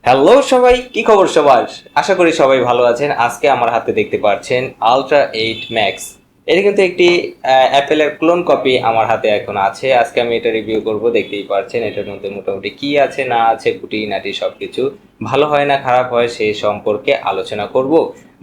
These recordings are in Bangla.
হ্যালো সবাই, কি খবর সবার? আশা করি সবাই ভালো আছেন। আজকে আমার হাতে দেখতে পাচ্ছেন আলট্রা 8 ম্যাক্স। এটা কিন্তু একটি অ্যাপেলের ক্লোন কপি আমার হাতে এখন আছে। আজকে আমি এটা রিভিউ করব। দেখতেই পাচ্ছেন এটার মধ্যে মোটামুটি কি আছে না আছে, খুঁটিনাটি সবকিছু ভালো হয় না খারাপ হয় সেই সম্পর্কে আলোচনা করব।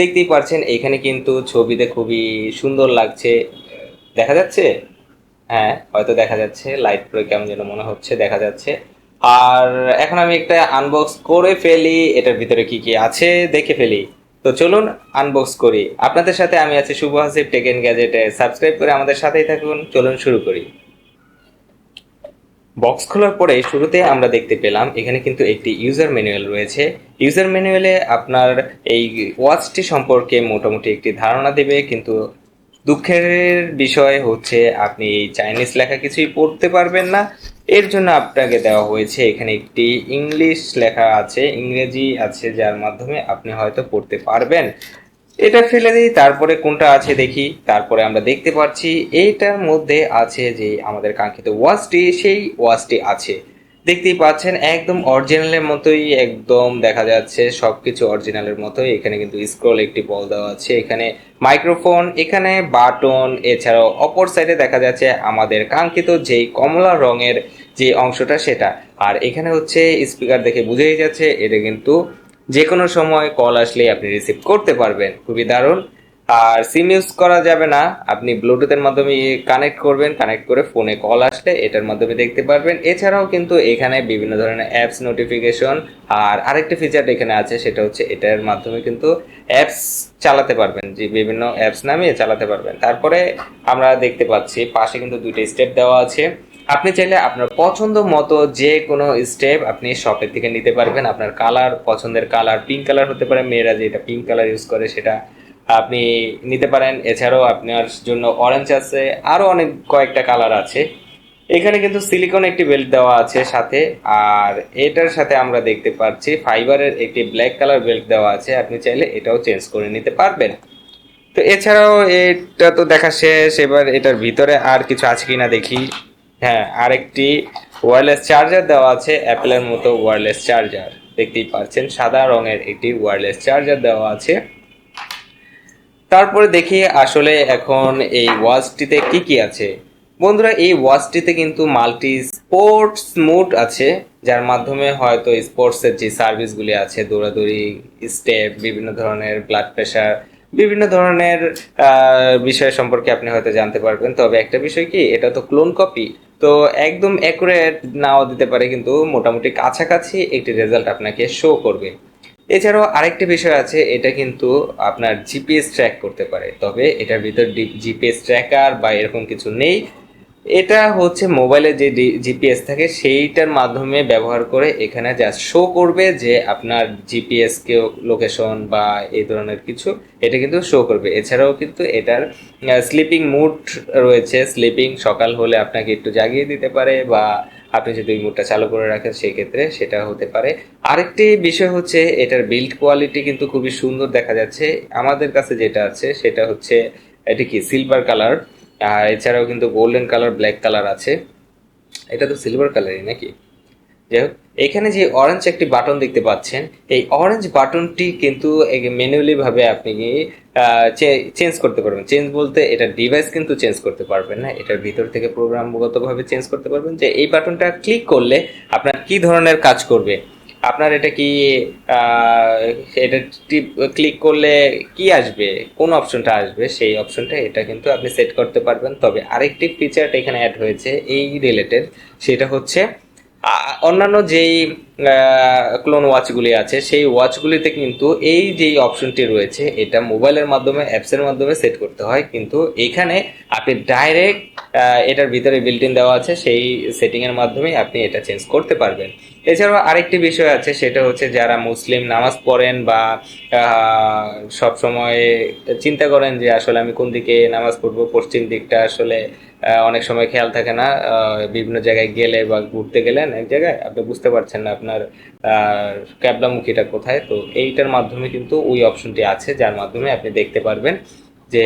দেখতেই পাচ্ছেন এখানে কিন্তু ছবিতে খুবই সুন্দর লাগছে। দেখা যাচ্ছে? হ্যাঁ, হয়তো দেখা যাচ্ছে। লাইট করে কেমন যেন মনে হচ্ছে দেখা যাচ্ছে। আর এখন আমি একটা আনবক্স করে ফেলি, এটার ভিতরে কি কি আছে দেখে ফেলি। তো চলুন আনবক্স করি। আপনাদের সাথে আমি আছি শুভ, হাসিব টেক এন্ড গ্যাজেটে। সাবস্ক্রাইব করে আমাদের সাথেই থাকুন। চলুন শুরু করি। বক্স খোলার পরে শুরুতে আমরা দেখতে পেলাম এখানে কিন্তু একটি ইউজার ম্যানুয়াল রয়েছে। ইউজার ম্যানুয়ালে আপনার এই ওয়াচটি সম্পর্কে মোটামুটি একটি ধারণা দেবে, কিন্তু দুঃখের বিষয় হচ্ছে আপনি এই চাইনিজ লেখা কিছুই পড়তে পারবেন না। এর জন্য আপনাকে দেওয়া হয়েছে এখানে একটি ইংলিশ লেখা আছে, ইংরেজি আছে, যার মাধ্যমে আপনি হয়তো পড়তে পারবেন। এটা ফেলে দিই, তারপরে কোনটা আছে দেখি। তারপরে আমরা দেখতে পাচ্ছি এইটার মধ্যে আছে যে আমাদের কাঙ্ক্ষিত ওয়াচটি, সেই ওয়াচটি আছে। দেখতেই পাচ্ছেন একদম অরিজিনালের মতোই, একদম দেখা যাচ্ছে সবকিছু অরিজিনালের মতোই। এখানে কিন্তু স্ক্রল একটি বল দেওয়া আছে, এখানে মাইক্রোফোন, এখানে বাটন, এছাড়াও অপর সাইডে দেখা যাচ্ছে আমাদের কাঙ্ক্ষিত যেই কমলা রঙের যে অংশটা সেটা। আর এখানে হচ্ছে স্পিকার, দেখে বুঝেই যাচ্ছে এটা কিন্তু যে কোনো সময় কল আসলেই আপনি রিসিভ করতে পারবেন। খুবই দারুণ। আর সিম ইউজ করা যাবে না, আপনি ব্লুটুথের মাধ্যমে কানেক্ট করবেন, কানেক্ট করে ফোনে কল আসলে এটার মাধ্যমে দেখতে পারবেন। এছাড়াও কিন্তু এখানে বিভিন্ন ধরনের অ্যাপস নোটিফিকেশন, আর আরেকটা ফিচার এখানে আছে সেটা হচ্ছে এটার মাধ্যমে কিন্তু অ্যাপস চালাতে পারবেন, যে বিভিন্ন অ্যাপস নামিয়ে চালাতে পারবেন। তারপরে আমরা দেখতে পাচ্ছি পাশে কিন্তু দুইটা স্টেপ দেওয়া আছে। আপনি চাইলে আপনার পছন্দ মতো যে কোনো স্টেপ আপনি শপের থেকে নিতে পারবেন। আপনার কালার, পছন্দের কালার পিঙ্ক কালার হতে পারে, মেয়েরা যেটা পিঙ্ক কালার ইউজ করে সেটা আপনি নিতে পারেন। এছাড়াও আপনার জন্য অরেঞ্জ আছে, আরও অনেক কয়েকটা কালার আছে। এখানে কিন্তু সিলিকন একটি বেল্ট দেওয়া আছে সাথে। আর এটার সাথে আমরা দেখতে পাচ্ছি ফাইবারের একটি ব্ল্যাক কালার বেল্ট দেওয়া আছে, আপনি চাইলে এটাও চেঞ্জ করে নিতে পারবেন। তো এছাড়াও এটা তো দেখা শেষ, এবার এটার ভিতরে আর কিছু আছে কিনা দেখি। হ্যাঁ, আরেকটি ওয়্যারলেস চার্জার দেওয়া আছে, অ্যাপেলের মতো ওয়্যারলেস চার্জার। দেখতেই পাচ্ছেন সাদা রঙের একটি ওয়্যারলেস চার্জার দেওয়া আছে। তারপরে দেখি আসলে এখন এই ওয়াচটিতে কি কি আছে। বন্ধুরা, এই ওয়াচটিতে কিন্তু মাল্টি স্পোর্টস মোড আছে, যার মাধ্যমে হয়তো স্পোর্টসের যে সার্ভিসগুলি আছে, দৌড়াদৌড়ি, স্টেপ, বিভিন্ন ধরনের ব্লাড প্রেশার, বিভিন্ন ধরনের বিষয় সম্পর্কে আপনি হয়তো জানতে পারবেন। তবে একটা বিষয় কি, এটা তো ক্লোন কপি, তো একদম অ্যাকুরেট নাও দিতে পারে, কিন্তু মোটামুটি কাছাকাছি একটি রেজাল্ট আপনাকে শো করবে। এছাড়াও আরেকটি বিষয় আছে, এটা কিন্তু আপনার জিপিএস ট্র্যাক করতে পারে, তবে এটার ভিতর জিপিএস ট্র্যাকার বা এরকম কিছু নেই। এটা হচ্ছে মোবাইলে যে জিপিএস থাকে সেইটার মাধ্যমে ব্যবহার করে এখানে জাস্ট শো করবে যে আপনার জিপিএস কেও লোকেশন বা এই ধরনের কিছু, এটা কিন্তু শো করবে। এছাড়াও কিন্তু এটার স্লিপিং মুড রয়েছে, স্লিপিং সকাল হলে আপনাকে একটু জাগিয়ে দিতে পারে, বা আপনি যদি ওই মুডটা চালু করে রাখেন সেই ক্ষেত্রে সেটা হতে পারে। আরেকটি বিষয় হচ্ছে এটার বিল্ড কোয়ালিটি কিন্তু খুবই সুন্দর দেখা যাচ্ছে। আমাদের কাছে যেটা আছে সেটা হচ্ছে এটি কি সিলভার কালার, আর এছাড়াও কিন্তু গোল্ডেন কালার, ব্ল্যাক কালার আছে। এটা তো সিলভার কালারই নাকি? যাই হোক, এখানে যে অরেঞ্জ একটি বাটন দেখতে পাচ্ছেন, এই অরেঞ্জ বাটনটি কিন্তু ম্যানুয়ালি ভাবে আপনি চেঞ্জ করতে পারবেন। চেঞ্জ বলতে এটা ডিভাইস কিন্তু চেঞ্জ করতে পারবেন না, এটার ভিতর থেকে প্রোগ্রামগত ভাবে চেঞ্জ করতে পারবেন যে এই বাটনটা ক্লিক করলে আপনার কি ধরনের কাজ করবে। আপনার এটা কি এটা ক্লিক করলে কি আসবে, কোন অপশনটা আসবে, সেই অপশনটা এটা কিন্তু আপনি সেট করতে পারবেন। তবে আরেকটি ফিচার এখানে অ্যাড হয়েছে এই রিলেটেড, সেটা হচ্ছে অন্যান্য যেই ক্লোন ওয়াচগুলি আছে সেই ওয়াচগুলিতে কিন্তু এই যেই অপশনটি রয়েছে এটা মোবাইলের মাধ্যমে, অ্যাপসের মাধ্যমে সেট করতে হয়, কিন্তু এখানে আপনি ডাইরেক্ট এটার ভিতরে বিল্ট ইন দেওয়া আছে, সেই সেটিংয়ের মাধ্যমেই আপনি এটা চেঞ্জ করতে পারবেন। এছাড়াও আরেকটি বিষয় আছে, সেটা হচ্ছে যারা মুসলিম নামাজ পড়েন বা সব সময় চিন্তা করেন যে আসলে আমি কোন দিকে নামাজ পড়বো, পশ্চিম দিকটা আসলে অনেক সময় খেয়াল থাকে না। বিভিন্ন জায়গায় গেলে বা ঘুরতে গেলেন এক জায়গায় আপনি বুঝতে পারছেন না আপনার ক্যাবলামুখীটা কোথায়, তো এইটার মাধ্যমে কিন্তু ওই অপশনটি আছে, যার মাধ্যমে আপনি দেখতে পারবেন যে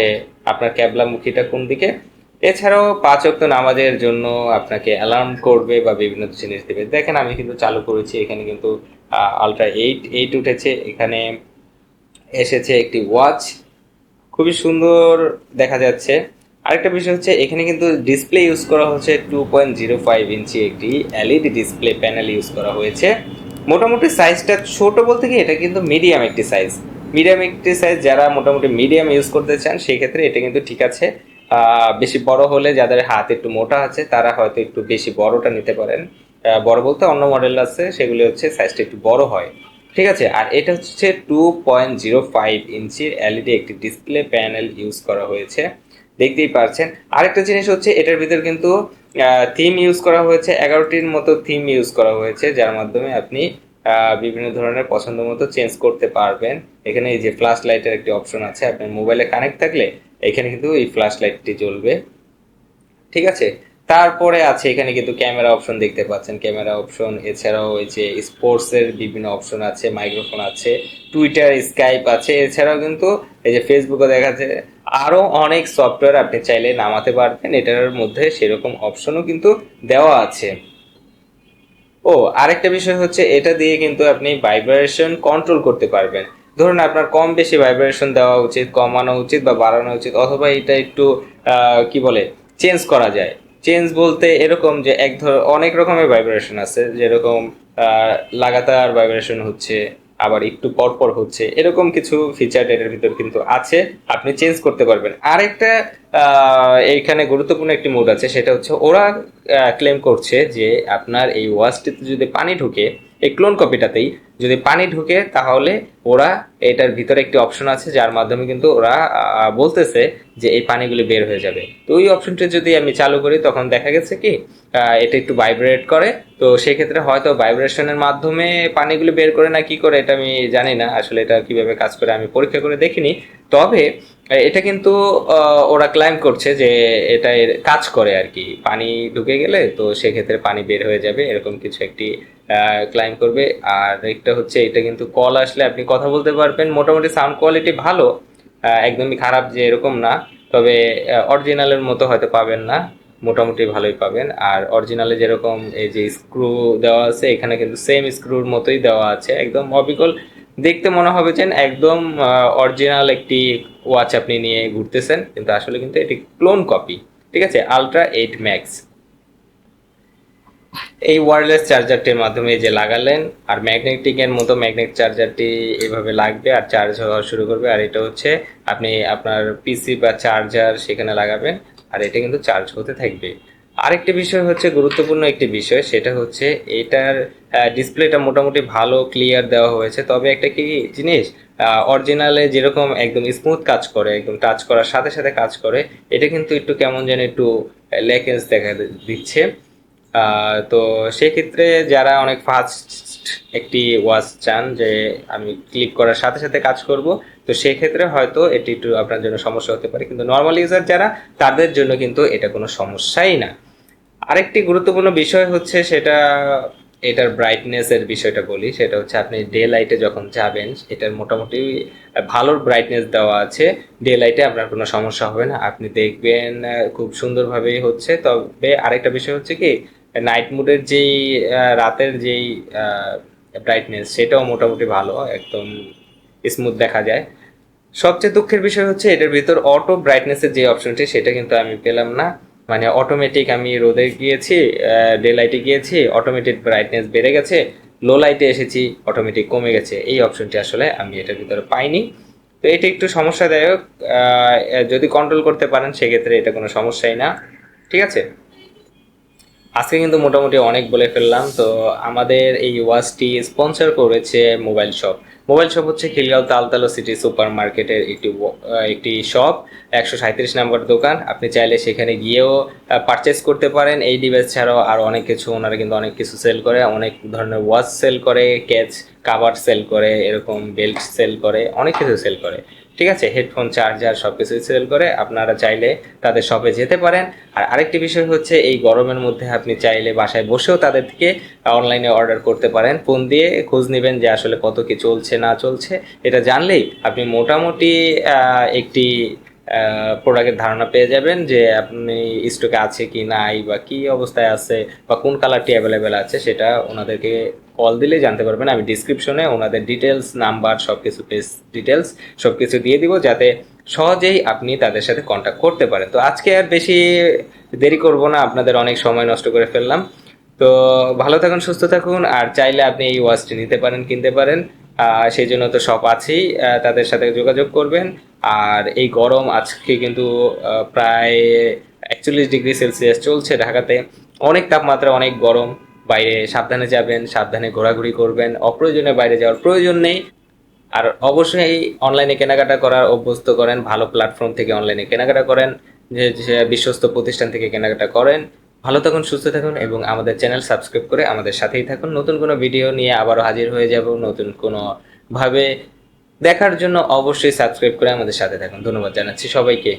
আপনার ক্যাবলামুখীটা কোন দিকে। এছাড়াও 5 ওয়াক্ত নামাজের জন্য আপনাকে অ্যালার্ম করবে বা বিভিন্ন জিনিস দেবে। দেখেন আমি কিন্তু চালু করেছি, এখানে কিন্তু আলট্রা 8 উঠেছে, এখানে এসেছে একটি ওয়াচ, খুবই সুন্দর দেখা যাচ্ছে। আরেকটা বিষয় হচ্ছে এখানে কিন্তু ডিসপ্লে ইউজ করা হচ্ছে 2.05 ইঞ্চি একটি এলইডি ডিসপ্লে প্যানেল ইউজ করা হয়েছে। মোটামুটি সাইজটা ছোট বলতে কি এটা কিন্তু মিডিয়াম একটি সাইজ, যারা মোটামুটি মিডিয়াম ইউজ করতে চান সেই ক্ষেত্রে এটা কিন্তু ঠিক আছে। বেশি বড় হলে যাদের হাত একটু মোটা আছে তারা হয়তো একটু বেশি বড়টা নিতে পারেন। বড় বলতে অন্য মডেল আছে সেগুলি হচ্ছে সাইজটা একটু বড় হয়, ঠিক আছে। আর এটা হচ্ছে 2.05 ইঞ্চির এলইডি একটি ডিসপ্লে প্যানেল ইউজ করা হয়েছে, দেখতেই পাচ্ছেন। আরেকটা জিনিস হচ্ছে এটার ভিতর কিন্তু থিম ইউজ করা হয়েছে, 11টির মতো থিম ইউজ করা হয়েছে, যার মাধ্যমে আপনি বিভিন্ন ধরনের পছন্দ মতো চেঞ্জ করতে পারবেন। এখানে এই যে ফ্ল্যাশ লাইটের একটি অপশন আছে, আপনার মোবাইলে কানেক্ট থাকলে এখানে কিন্তু এই ফ্ল্যাশ লাইটটি জ্বলবে, ঠিক আছে। তারপরে আছে এখানে কিন্তু ক্যামেরা অপশন দেখতে পাচ্ছেন, ক্যামেরা অপশন, এছাড়াও এই যে স্পোর্টস এর বিভিন্ন অপশন আছে, মাইক্রোফোন আছে, টুইটার, স্কাইপ আছে, এছাড়াও কিন্তু এই যে ফেসবুকও দেখা যাচ্ছে। আরো অনেক সফটওয়্যার আপনি চাইলে নামাতে পারবেন, এটার মধ্যে সেরকম অপশনও কিন্তু দেওয়া আছে। ও আরেকটা বিষয় হচ্ছে এটা দিয়ে কিন্তু আপনি ভাইব্রেশন কন্ট্রোল করতে পারবেন। ধরুন আপনার কম বেশি ভাইব্রেশন দেওয়া উচিত, কমানো উচিত বা বাড়ানো উচিত, অথবা এটা একটু কি বলে চেঞ্জ করা যায়। চেঞ্জ বলতে এরকম যে অনেক রকমের ভাইব্রেশন আছে, যেরকম আহ, লাগাতার ভাইব্রেশন হচ্ছে, আবার একটু পর পর হচ্ছে, এরকম কিছু ফিচার এটার ভিতর কিন্তু আছে, আপনি চেঞ্জ করতে পারবেন। আরেকটা এইখানে গুরুত্বপূর্ণ একটি মোড আছে, সেটা হচ্ছে ওরা ক্লেম করছে যে আপনার এই ওয়াচটিতে যদি পানি ঢুকে, এই ক্লোন কপিটাতেই যদি পানি ঢুকে তাহলে ওরা এটার ভিতরে একটি অপশন আছে যার মাধ্যমে কিন্তু ওরা বলতেছে যে এই পানিগুলি বের হয়ে যাবে। তো ওই অপশনটি যদি আমি চালু করি তখন দেখা গেছে কি এটা একটু ভাইব্রেট করে, তো সেক্ষেত্রে হয়তো ভাইব্রেশনের মাধ্যমে পানিগুলি বের করে না কি করে এটা আমি জানি না, আসলে এটা কিভাবে কাজ করে আমি পরীক্ষা করে দেখিনি। তবে এটা কিন্তু ওরা ক্লাইম করছে যে এটা এর কাজ করে আর কি, পানি ঢুকে গেলে তো সেক্ষেত্রে পানি বের হয়ে যাবে, এরকম কিছু একটি ক্লাইম করবে। আর একটা হচ্ছে এটা কিন্তু কল আসলে আপনি কথা বলতে পারবেন, মোটামুটি সাউন্ড কোয়ালিটি ভালো, একদমই খারাপ যে এরকম না, তবে অরিজিনালের মতো হয়তো পাবেন না, মোটামুটি ভালোই পাবেন। আর অরিজিনালে যেরকম এই যে স্ক্রু দেওয়া আছে এখানে কিন্তু সেম স্ক্রুর মতোই দেওয়া আছে, একদম অবিকল, দেখতে মনে হবে যে একদম অরিজিনাল একটি ওয়াচ আপনি নিয়ে ঘুরতেছেন, কিন্তু আসলে কিন্তু এটি ক্লোন কপি, ঠিক আছে। আলট্রা 8 ম্যাক্স এই ওয়্যারলেস চার্জারটির মাধ্যমে যে লাগালেন, আর ম্যাগনেটিকের মতো ম্যাগনেট চার্জারটি এভাবে লাগবে আর চার্জ হওয়া শুরু করবে, আর এটা হচ্ছে আপনি আপনার পিসি বা চার্জার সেখানে লাগাবেন আর এটা কিন্তু চার্জ হতে থাকবে। আরেকটি বিষয় হচ্ছে গুরুত্বপূর্ণ একটি বিষয়, সেটা হচ্ছে এটার ডিসপ্লেটা মোটামুটি ভালো ক্লিয়ার দেওয়া হয়েছে, তবে একটা কি জিনিস, অরিজিনালে যেরকম একদম স্মুথ কাজ করে, একদম টাচ করার সাথে সাথে কাজ করে, এটা কিন্তু একটু কেমন যেন একটু ল্যাকেন্স দেখা দিচ্ছে। তো সেক্ষেত্রে যারা অনেক ফাস্ট একটি ওয়াচ চান যে আমি ক্লিক করার সাথে সাথে কাজ করব, তো সেক্ষেত্রে হয়তো এটি একটু আপনার জন্য সমস্যা হতে পারে, কিন্তু নর্মাল ইউজার যারা তাদের জন্য কিন্তু এটা কোনো সমস্যাই না। আরেকটি গুরুত্বপূর্ণ বিষয় হচ্ছে সেটা এটার ব্রাইটনেস এর বিষয়টা বলি, সেটা হচ্ছে আপনি ডে লাইটে যখন যাবেন এটার মোটামুটি ভালো ব্রাইটনেস দেওয়া আছে, ডে লাইটে আপনার কোনো সমস্যা হবে না, আপনি দেখবেন খুব সুন্দরভাবেই হচ্ছে। তবে আরেকটা বিষয় হচ্ছে কি নাইট মোডের যেই রাতের যেই ব্রাইটনেস সেটাও মোটামুটি ভালো, একদম স্মুথ দেখা যায়। সবচেয়ে দুঃখের বিষয় হচ্ছে এটার ভিতর অটো ব্রাইটনেসের যে অপশনটি সেটা কিন্তু আমি পেলাম না, মানে অটোমেটিক আমি রোদে গিয়েছি, ডে লাইটে গিয়েছি অটোমেটিক ব্রাইটনেস বেড়ে গেছে, লো লাইটে এসেছি অটোমেটিক কমে গেছে, এই অপশনটি আসলে আমি এটার ভিতরে পাইনি। তো এটা একটু সমস্যাদায়ক, যদি কন্ট্রোল করতে পারেন সেক্ষেত্রে এটা কোনো সমস্যাই না, ঠিক আছে। আজকে কিন্তু মোটামুটি অনেক বলে ফেললাম। তো আমাদের এই ওয়াচটি স্পন্সর করেছে মোবাইল শপ। মোবাইল শপ হচ্ছে খিলগাঁও তালতলা সিটি সুপার মার্কেটের একটি শপ, 137 নম্বর দোকান। আপনি চাইলে সেখানে গিয়েও পারচেস করতে পারেন এই ডিভাইস ছাড়াও আর অনেক কিছু, ওনারা কিন্তু অনেক কিছু সেল করে, অনেক ধরনের ওয়াচ সেল করে, ক্যাচ কাভার সেল করে, এরকম বেল্ট সেল করে, অনেক কিছু সেল করে, ঠিক আছে। হেডফোন, চার্জার সব কিছুই সেল করে, আপনারা চাইলে তাদের শপে যেতে পারেন। আর আরেকটি বিষয় হচ্ছে এই গরমের মধ্যে আপনি চাইলে বাসায় বসেও তাদের থেকে অনলাইনে অর্ডার করতে পারেন, ফোন দিয়ে খোঁজ নেবেন যে আসলে কত কি চলছে না চলছে, এটা জানলেই আপনি মোটামুটি একটি প্রোডাক্টের ধারণা পেয়ে যাবেন যে আপনি স্টকে আছে কি নাই বা কি অবস্থায় আছে বা কোন কালারটি অ্যাভেলেবেল আছে, সেটা ওনাদেরকে কল দিলে জানতে পারবেন। আমি ডিসক্রিপশনে ওনাদের ডিটেলস, নাম্বার, সব কিছু, পেজ ডিটেলস সব কিছু দিয়ে দিব, যাতে সহজেই আপনি তাদের সাথে কন্ট্যাক্ট করতে পারেন। তো আজকে আর বেশি দেরি করব না, আপনাদের অনেক সময় নষ্ট করে ফেললাম। তো ভালো থাকুন, সুস্থ থাকুন, আর চাইলে আপনি এই ওয়াচটি নিতে পারেন, কিনতে পারেন। সেই জন্য তো শপ আছেই, তাদের সাথে যোগাযোগ করবেন। আর এই গরম আজকে কিন্তু প্রায় 41 ডিগ্রি সেলসিয়াস চলছে ঢাকাতে। অনেক তাপমাত্রা, অনেক গরম। বাইরে সাবধানে যাবেন, সাবধানে ঘোরাঘুরি করবেন, অপ্রয়োজনে বাইরে যাওয়ার প্রয়োজন নেই। আর অবশ্যই অনলাইনে কেনাকাটা করার অভ্যস্ত করেন, ভালো প্ল্যাটফর্ম থেকে অনলাইনে কেনাকাটা করেন, যে বিশ্বস্ত প্রতিষ্ঠান থেকে কেনাকাটা করেন। ভালো থাকুন, সুস্থ থাকুন, এবং আমাদের চ্যানেল সাবস্ক্রাইব করে আমাদের সাথেই থাকুন। নতুন কোনো ভিডিও নিয়ে আবারও হাজির হয়ে যাব, নতুন কোনো ভাবে দেখার জন্য অবশ্যই সাবস্ক্রাইব করে আমাদের সাথে থাকুন। ধন্যবাদ জানাচ্ছি সবাইকে।